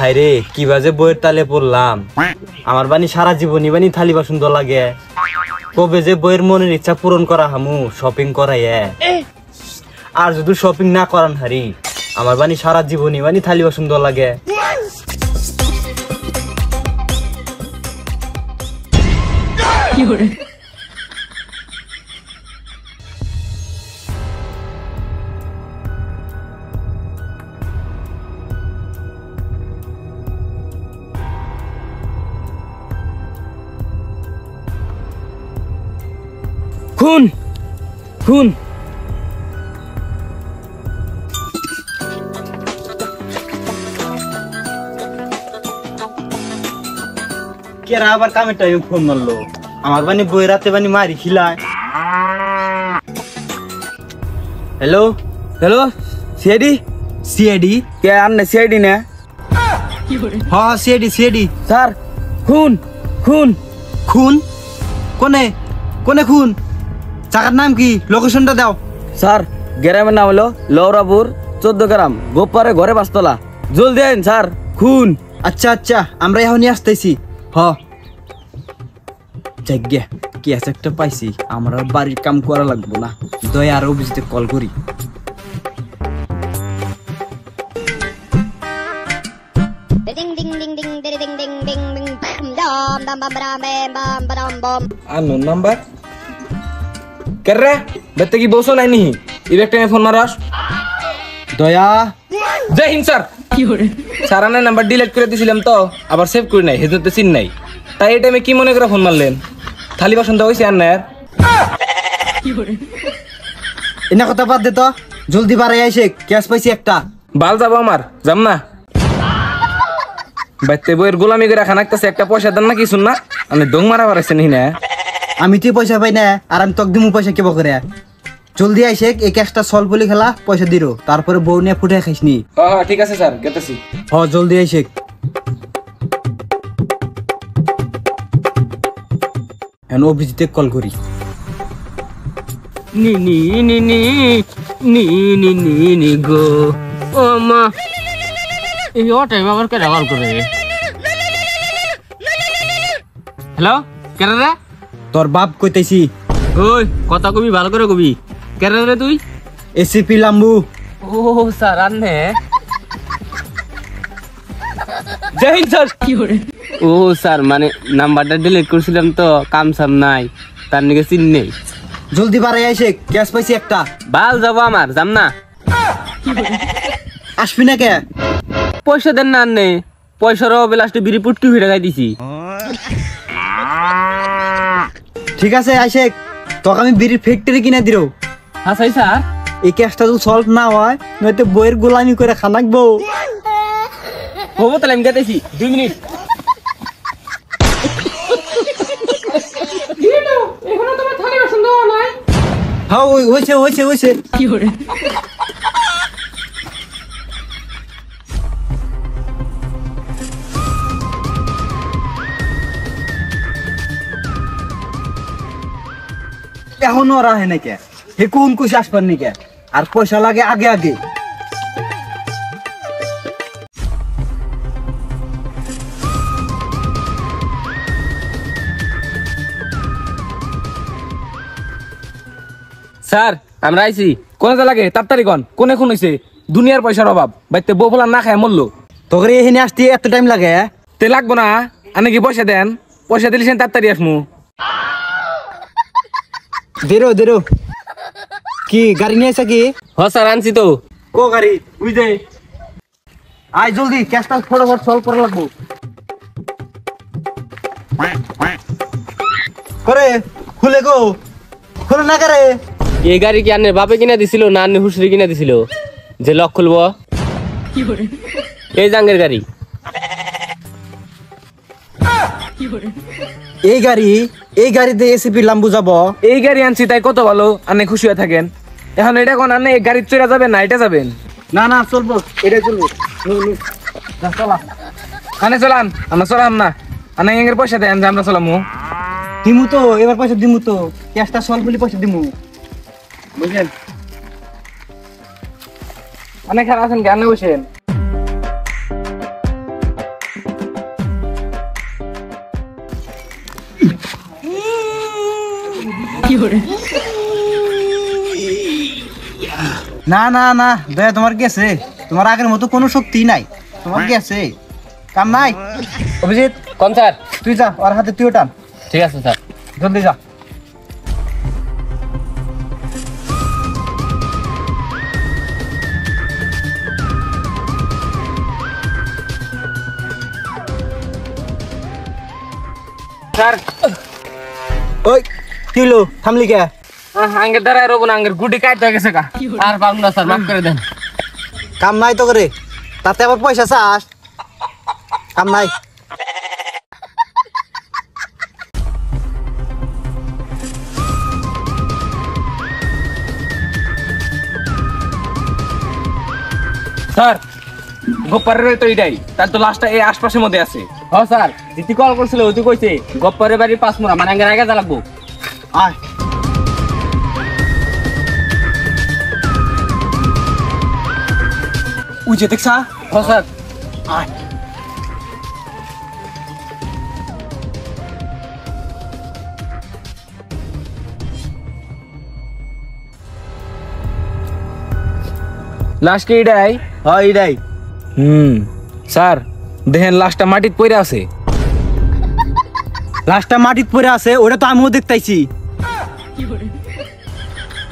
হায়রে কি বাজে বইয়ের তালে পড়লাম। আমার বানি সারা জীবনই বানি থালি বাসন তো লাগে। কবে যে বইয়ের মনের ইচ্ছা পূরণ করা হামু শপিং করাই আর যদি শপিং না করান হারি আমার বানি সারা জীবনই বানি থালি বাসন তো লাগে। খুন খুন কেরা আবার কামের টাইমে ফোন মারলো। আমার বানি বই রাতে বানি মারি খিলায়। হ্যালো হ্যালো সিআইডি সিআইডি কে আননে সিআইডি না? হ্যাঁ সিআইডি সিআইডি। স্যার খুন খুন খুন কোনে কোনে খুন? জায়গার নাম কি? লোকেশনটা দাও। স্যার গ্রামের নাম হলো লৌরাপুর 14 গ্রাম গোপারে ঘরে 5 তলা। জলদি আইন স্যার খুন। আচ্ছা আচ্ছা আমরা এখনই আসতেছি। হ জায়গা কি আছে একটা পাইছি। আমরা বাড়ির কাম করা লাগবো না। দয়া আর অফিসে কল করি। আননোন নাম্বার কেরে বেতে কি বসো নাই নি ইলেক্ট টাইমে ফোন মারাস? দয়া জয় হিন্দ স্যার। কি হরে স্যার আনে নাম্বার ডিলিট করে দিছিলাম তো আবার সেভ করে নাই হেজতে চিন নাই। তাই এই টাইমে কি মনে করে ফোন মারলেন? থালি বাসন তো হইছে আর না यार। কি হরে এনা কথা বাদ দে তো জলদি বাড়াই আইছে ক্যাশ পাইছি একটা। বাল যাব আমার যাম না। বাইতে বইয়ের গোলামি করে খানাকতাছে একটা পয়সা দেন না কি শুন না আমি দং মারা পারাইছেন না। আমি তুই পয়সা পাই না আর আমি তোকে দিমু পয়সা কেবা করে। জলদি আইছে এই ক্যাশটা সলভ বলি খেলা পয়সা দিরো তারপরে বউ নিয়ে ফুটে খাইসনি। হ্যাঁ ঠিক আছে স্যার গেতেছি। হ জলদি আইছে। এখন অফিসে কল করি। নি নি নি নি নি নি নি নি গো ও মা এই টাইম আবার কে কল করে? হ্যালো কেন রে? তোর বাপ কইতেছি। ওই কথা কবি ভালো করে কবি। কেন রে তুই? এসিপি লাম্বু। ও স্যার আনে জয় হিন্দ স্যার। কি হরে ও স্যার মানে নাম্বারটা ডিলিট করছিলাম তো কাম সাম নাই তার নিকে চিন নেই। জলদি বাড়াই আইছে ক্যাশ পাইছি একটা। বাল যাব আমার যাম না। আসবি না কে? পয়সা দেন না আনে পয়সার অভাবে লাস্টে বিড়ি পুটকি হয়ে টাকা দিছি। ঠিক আছে আইছে তোকে আমি বিড়ির ফ্যাক্টরি কিনে দিরো। আচ্ছা স্যার এই ক্যাশটা যদি সলভ না হয় নয়তো বইয়ের গোলামি করে খানাকবো। হবো তাহলে আমি গেতেছি 2 মিনিট। হ্যাঁ হয়েছে হয়েছে হয়েছে। কি হরে এখনো ওরা হয় নাকি হে কোন কুশ আসবার নাকি আর পয়সা লাগে আগে আগে। স্যার আমরা আইছি। কোনে যা লাগে তাড়াতাড়ি কোন কোনে খুন হইছে? দুনিয়ার পয়সার অভাব বাইতে বউ ফলা না খায় মরলো। তোকে এখানে আসতে এত টাইম লাগে? তে লাগবো না আনে কি পয়সা দেন? পয়সা দিলে সেন তাড়াতাড়ি আসমু। দেরো দেরো কি গাড়ি নিয়ে আসা কি? হ স্যার আনছি তো। কো গাড়ি বুঝে আয় জলদি ক্যাশটা ফটাফট সলভ করা লাগবো। করে খুলে গো খুলে না করে। এই গাড়ি কি আনে বাপে কিনা দিছিল না আনে হুসরি কিনা দিছিল যে লক খুলবো? এই জাঙ্গের গাড়ি। এই গাড়িতে এসিপি লাম্বু যাব। এই গাড়ি আনছি তাই কত ভালো আনে খুশি হয়ে থাকেন। এখন এটা কোন আনে এই গাড়ি চড়া যাবে না এটা যাবেন? না না চলবো এটাই চলবো। চলা আনে চলান আমরা চলাম না আনে এর পয়সা দেন যে আমরা চলামু। দিমু তো এবার পয়সা দিমু তো ক্যাশটা সলভ বলি পয়সা দিমু বুঝলেন। অনেক খারাপ আছেন জ্ঞানে বসেন না না না দয়া তোমার গেছে, তোমার আগের মতো কোনো শক্তি নাই, তোমার গেছে, কাম নাই। অভিজিৎ কোন স্যার? তুই যা, ওর হাতে তুইও টান, ঠিক আছে স্যার। জলদি যা। স্যার ওই কি হলো, থামলি কে? আঙ্গের দ্বারা রবো না, আঙ্গের গুটি কাটতে হয়ে গেছে কা। আর পারবো না স্যার, মাফ করে দেন। কাম নাই তো করে, তাতে আবার পয়সা চাস? কাম নাই। স্যার গোপারের তো এটাই, তার তো লাস্টটা এই আশপাশের মধ্যে আছে। হ স্যার, দিতি কল করছিল, তুই কইছে গপ্পরের বাড়ির 5 মোড়া, মানে আঙ্গের আগে যা লাগবো। আয় উঠে দেখছা? হ স্যার। আয়। লাস্ট কি এটাই? হয় এটাই। স্যার দেখেন লাস্টটা মাটিত পড়ে আছে। লাশটা মাটিত পড়ে আছে, ওটা তো আমিও দেখতাইছি।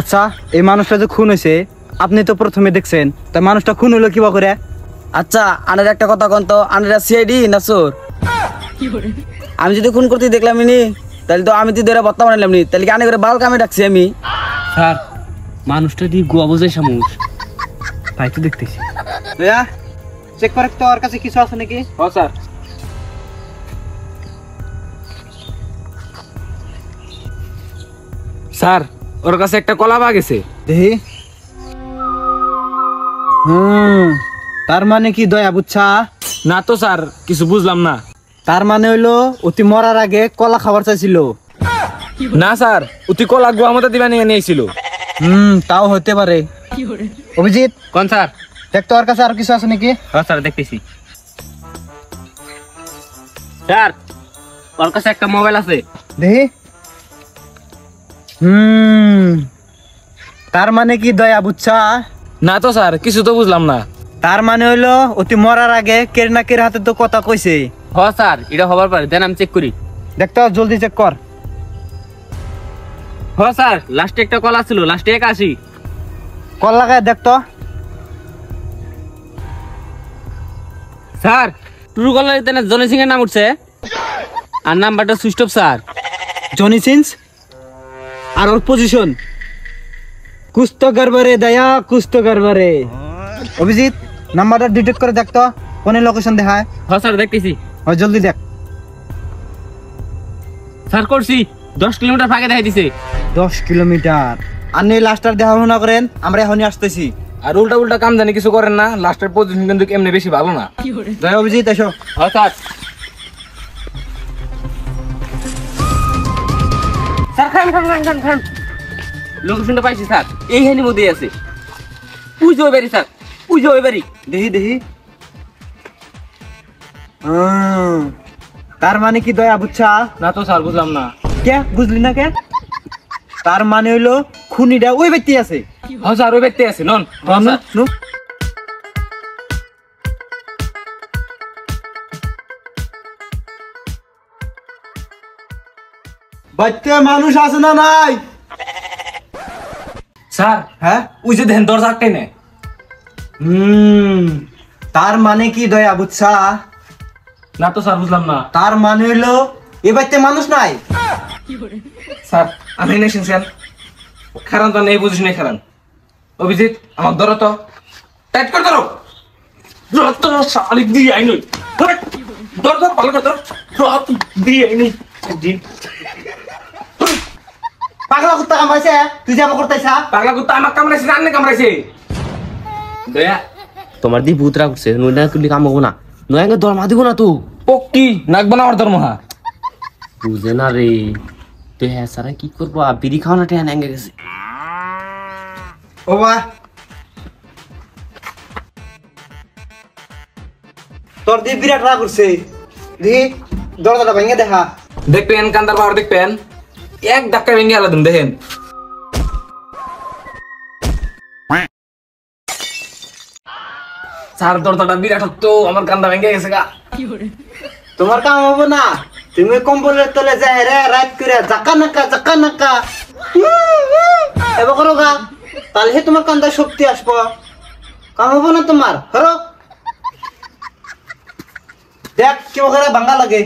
আচ্ছা, এই মানুষটা যে খুন হয়েছে, আপনি তো প্রথমে দেখছেন, তা মানুষটা খুন হলো কিবা করে? আচ্ছা আনের একটা কথা কোন তো, আনের সিআইডি না চোর? আমি যদি খুন করতে দেখলাম নি, তাহলে তো আমি তো ধরে বত্তা বানাইলাম নি, তাহলে কি আনে করে বাল কামে ডাকছি আমি? স্যার মানুষটা দিয়ে গোয়া বোঝে সামুস। তাই তো দেখতেছি। চেক করে তো, ওর কাছে কিছু আছে নাকি? হ স্যার। স্যার ওর কাছে একটা কলা বাগ আছে। দেখি। তার মানে কি দয়া বুঝছা? না তো স্যার, কিছু বুঝলাম না। তার মানে হইলো অতি মরার আগে কলা খাবার চাইছিল। না স্যার, অতি কলা গোয়া মতো দিবা নিয়ে নিয়েছিল। তাও হতে পারে। অভিজিৎ কোন স্যার? দেখ তো ওর কাছে আর কিছু আছে নাকি? হ স্যার, দেখতেছি। স্যার ওর কাছে একটা মোবাইল আছে। দেখি। তার মানে কি দয়া বুঝছা? না তো স্যার, কিছু তো বুঝলাম না। তার মানে হইলো অতি মরার আগে কের না কের হাতে তো কথা কইছে। হ স্যার, এটা হবার পারে, দেন আমি চেক করি। দেখ তো, জলদি চেক কর। হ স্যার, লাস্টে একটা কল আসছিল, লাস্টে 81। কল লাগায় দেখ তো। Sir Truecaller then Johnny Singh এর নাম উঠছে, আর নাম্বারটা সুইচ অফ স্যার। জনি সিন্স আর ওর পজিশন কুছ তো গড়বড়ে দয়া, কুছ তো গড়বড়ে। অভিজিৎ নাম্বারটা ডিটেক্ট করে দেখ তো, কোন লোকেশন দেখায়। হ স্যার, দেখতেছি। হয় জলদি দেখ। স্যার করছি, 10 কিলোমিটার ফাঁকে দেখাই দিছে। 10 কিলোমিটার। আর নেই লাস্টার দেখাশোনা করেন, আমরা এখনই আসতেছি। আর উল্টা উল্টা কাম জানি কিছু করেন না, লাস্টের পজিশন কিন্তু এমনি বেশি ভালো না। দয়া অভিজিৎ এসো। হ স্যার। স্যার খান লোকেশনটা পাইছি স্যার, এইখানের মধ্যেই আছে। পুজো ওই বাড়ি স্যার, পুজো ওই বাড়ি। দেখি দেখি। তার মানে কি দয়া বুঝছা? না তো স্যার, বুঝলাম না। কে বুঝলি না কে? তার মানে হইলো খুনিটা ওই ব্যক্তি আছে। হ স্যার, ওই ব্যক্তি আছে। নন নু। বাচ্চা মানুষ আছে না নাই? স্যার, হ্যাঁ ওই যে দেখেন দরজা আটকাই নেই। তার মানে কি দয়া বুঝছা? না তো স্যার, বুঝলাম না। তার মানে হইলো এ বাচ্চা মানুষ নাই। স্যার আমি এনে শুনছেন, খারান তো এই পজিশনে খারান। অভিজিৎ আমার ধরো তো, টাইট করে ধরো। রত শালিক দিয়ে আইন, ধর ধর ভালো করে ধর, রত দিয়ে আইন। পাগলা কুত্তা কামড়াইছে, তুই যাবো করতেছা? পাগলা কুত্তা আমাকে কামড়াইছে, রান্নে কামড়াইছে। দয়া তোমার দি ভূতরা করছে, নইনা করলে কাম হবো না, নয়াঙ্গে দরমা দিব না তো। পক্কি নাকবো না আমার ধর্মহা। বুঝে না রে, তো হ্যাঁ সারা কি করবো, বিড়ি খাওয়ানো টেন এঙ্গে গেছে। ও বা তোর দি বিরাট রাগ করছে। দেখি দরজাটা ভেঙে দেখা। দেখবেন কান্দার পাহাড় দেখবেন, এক ধাক্কা ভেঙে আলাদা দেখেন। স্যার দরজাটা বিরাট তো আমার কান্দা ভেঙে গেছে গা। তোমার কাম হবো না, তুমি কম্বলের তলে যায় রে রাত করে জাকা নাকা এবার করো গা, তাহলে তোমার কান্দায় শক্তি আসবো। কাম হবো না তোমার, ধরো দেখ কি ওখানে ভাঙ্গা লাগে।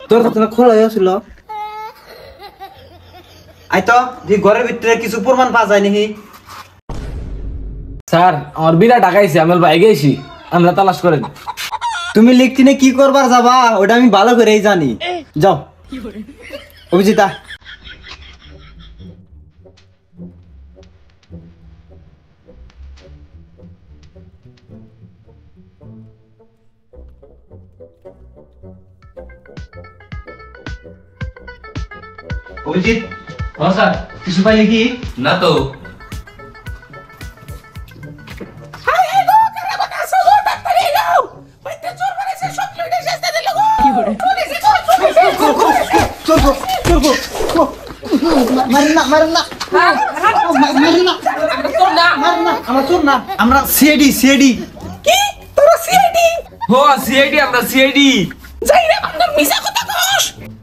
তোর কথা খোলা হয়েছিল, আই তো যে ঘরের ভিতরে কিছু প্রমাণ পাওয়া যায় নাকি? স্যার আমার বিরাট ডাকাইছে, আমি ভাই গেছি, আমরা তালাশ করেন। তুমি লিখতিনে কি করবার যাবা ওটা আমি ভালো করেই জানি, যাও। অভিজিতা অভিজিৎ, স্যার কিছু পাইলে কি? না তো। আমরা সিআইডি সিআইডি হো সিআইডি, আমরা সিআইডি।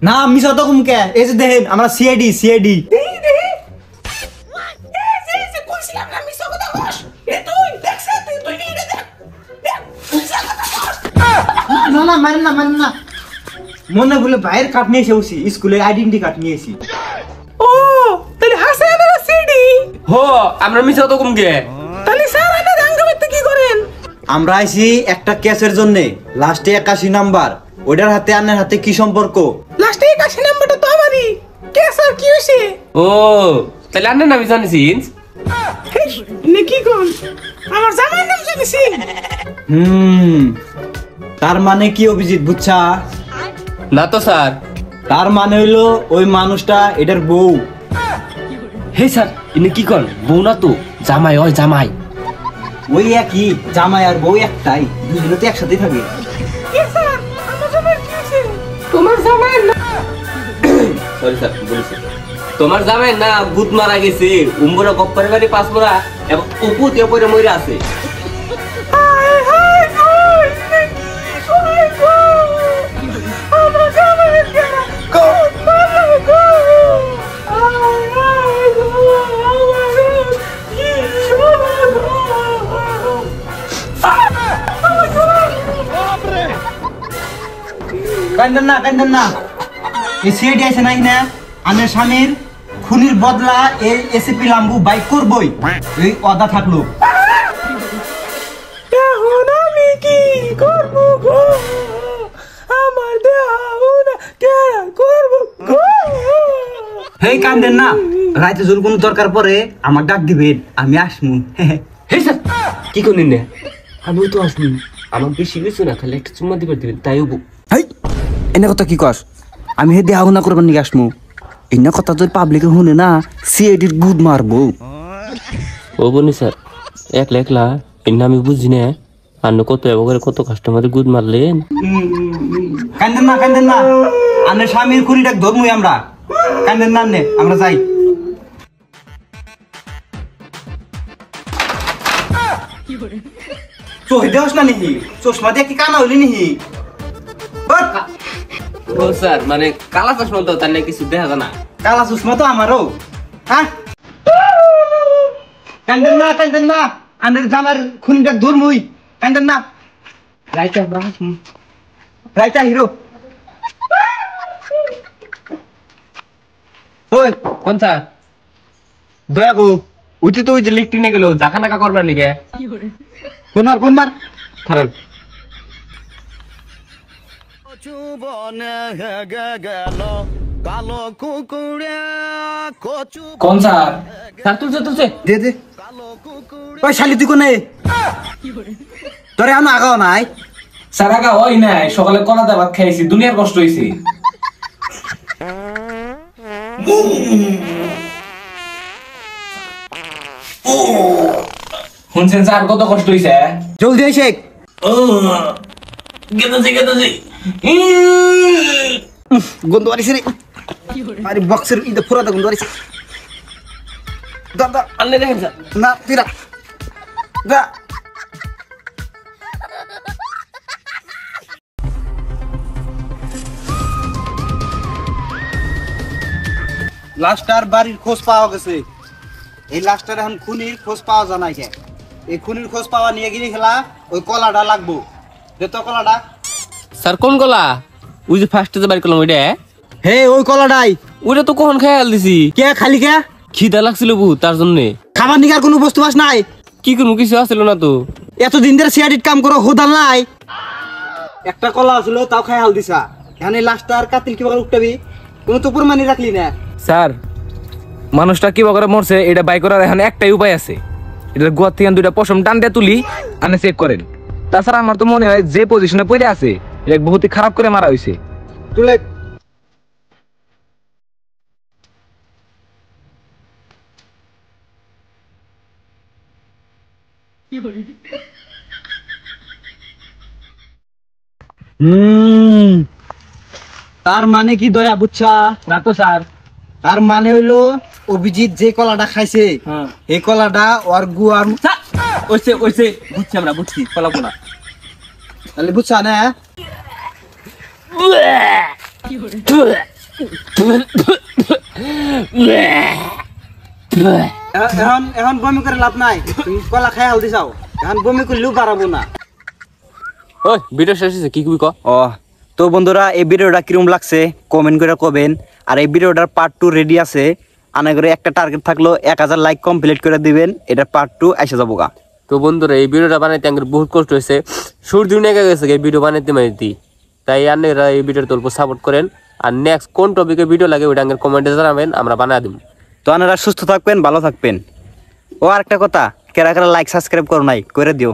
না মিছা তো কুমকে, এই যে দেখেন আমরা সিআইডি সিআইডি। না না মারেন না মারেন না, মনে বলে বাইরের কাঠ নিয়ে এসে স্কুলের আইডেন্টি কার্ড নিয়ে এসি। ও তাহলে হাসে আমরা সিআইডি। হো আমরা মিছা তো কমকে। তাহলে স্যার আপনি গাঙ্গা করতে কি করেন? আমরা আইছি একটা কেসের জন্য, লাস্টে 81 নাম্বার, ওইটার হাতে আন্নের হাতে কি সম্পর্ক? লাস্টে 81 নাম্বারটা তো আমারই। কে স্যার কি হইছে? ও তাহলে আন্নের নাম জানিছিস? নে কি কোন? আমার জামাইয়ের নাম জানিছিস? তার মানে কি অভিজিৎ বুঝছা? না তো স্যার। তার মানে হইলো ওই মানুষটা এটার বউ। হে স্যার ইনি কি কোন? বউ না তো, জামাই। ওই জামাই। ওই একই, জামাই আর বউ একটাই, দুজনে তো একসাথেই থাকে। তোমার জামাই না, সরি স্যার বলেছি, তোমার জামাই না ভূত মারা গেছে, উম্বরা কপ্পারে বাড়ি পাঁচমোড়া এবং উপর পরে মইরা আছে। কান্দন না, এই সিআইডি আছে নাই না, আনের স্বামীর খুনির বদলা এই এসিপি লাম্বু বাইক করবই, এই অদা থাকলো। এখন আমি কি করব গো, আমার দেহনা কেরা করব গো। হেই কান্দেন না, রাইতে যদি কোনো দরকার পড়ে আমার ডাক দিবেন, আমি আসমু। হে স্যার কি করলেন না? আমিও তো আসনি, আমার বেশি কিছু না, খালি একটা চুম্মা দিবার দিবেন তাই হবো। হেই এনে কথা কি কস? আমি হে দেহা গুনা করবার নিয়ে আসমু, এনে কথা যদি পাবলিকে শুনে না সিআইডির গুদ মারবো। ও বনি স্যার, একলা একলা এমনি আমি বুঝি না, আর কত এবার কত কাস্টমারে গুদ মারলেন। কান্দেন না, আনের স্বামীর খুনি ডাক ধরমুই আমরা। কান্দেন না, আমরা যাই। চোখ দেওয়াস না নিহি, চশমা দিয়ে কি কানা হইলি নিহি? ও স্যার মানে কালা চশমা তো তার কিছু দেখা যায় না। কালা চশমা তো আমারও। হ্যাঁ কান্দেন না, আনের জামার খুনি ডাক ধরমুই। কান্দেন না, রাইতা হিরো। ওই কোন স্যার? দয়া গো, উচিত ওই যে লিখটি নিয়ে গেল জাকা নাকা করবার লিগে। কোন মার খারাপ কোন স্যার? স্যার তুলছে দে ওই শালি তুই কোনে? তোরে আমি আগাও নাই। স্যার আগা হয় নাই, সকালে কলাতে ভাত খাইছি, দুনিয়ার কষ্ট হইছে। শুনছেন স্যার কত কষ্ট হইছে? জলদি আইসে। গেতাছি গন্ধ বাড়িছে রে। আরে বক্সের ইদে পুরা দেখুন ধরেছি দাদা আনলে দেখেন স্যার না তুই রাখ দা লাস্টার বাড়ির খোঁজ পাওয়া গেছে এই লাস্টার এখন খুনির খোঁজ পাওয়া যায় না কে এই খুনির খোঁজ পাওয়া নিয়ে গিয়ে খেলা ওই কলাটা লাগবো দে তো কলাটা স্যার কোন কলা ওই যে ফার্স্টে যে বাড়ি করলাম ওইটা হে ওই কলাটাই ওইটা তো কখন খেয়াল দিছি কে খালি কে খিদা লাগছিল বহু তার জন্যে খাবার নিকার কোনো বস্তু বাস নাই কি করবো কিছু আসছিল না তো এতদিন ধরে সিআইডির কাম করো হোদাল নাই একটা কলা আছিল তাও খাই হাল দিছা এখানে লাস্টার কাতিল কিবা করে উঠটাবি কোনো তো প্রমাণই রাখলি না স্যার মানুষটা কি করে মরছে এটা বাই করার এখন একটাই উপায় আছে এটা গোয়ার থেকে 2টা পশম টান দিয়ে তুলি আনে চেক করেন তাছাড়া আমার তো মনে হয় যে পজিশনে পড়ে আছে এটা বহুত খারাপ করে মারা হয়েছে তুলে তার মানে কি দয়া বুঝছা না তো স্যার তার মানে হইলো অভিজিৎ যে কলাটা খাইছে এই কলাটা ওর গুয়ার ওইসে ওইসে বুঝছি আমরা বুঝছি কলাবো না তাহলে বুঝছা না এখন এখন বমি করে লাভ নাই তুমি কলা খাই হাল দিছাও এখন বমি করলেও পারাবো না ওই ভিডিও শেষ হয়েছে কি ক ও তো বন্ধুরা এই ভিডিওটা কিরম লাগছে কমেন্ট করে কবেন আর এই ভিডিওটার পার্ট 2 রেডি আছে আনা করে একটা টার্গেট থাকলো 1000 লাইক কমপ্লিট করে দিবেন এটা পার্ট 2 এসে যাবো গা তো বন্ধুরা এই ভিডিওটা বানাইতে আমার বহুত কষ্ট হয়েছে সূর্য নেগে গেছে এই ভিডিও বানাইতে মাইতি তাই আপনারা এই ভিডিওর উপর সাপোর্ট করেন আর নেক্সট কোন টপিকে ভিডিও লাগে ওইটা আমাকে কমেন্টে জানাবেন আমরা বানিয়ে দেব তো আপনারা সুস্থ থাকবেন ভালো থাকবেন ও আরেকটা কথা কেরা কেরা লাইক সাবস্ক্রাইব করো নাই করে দিও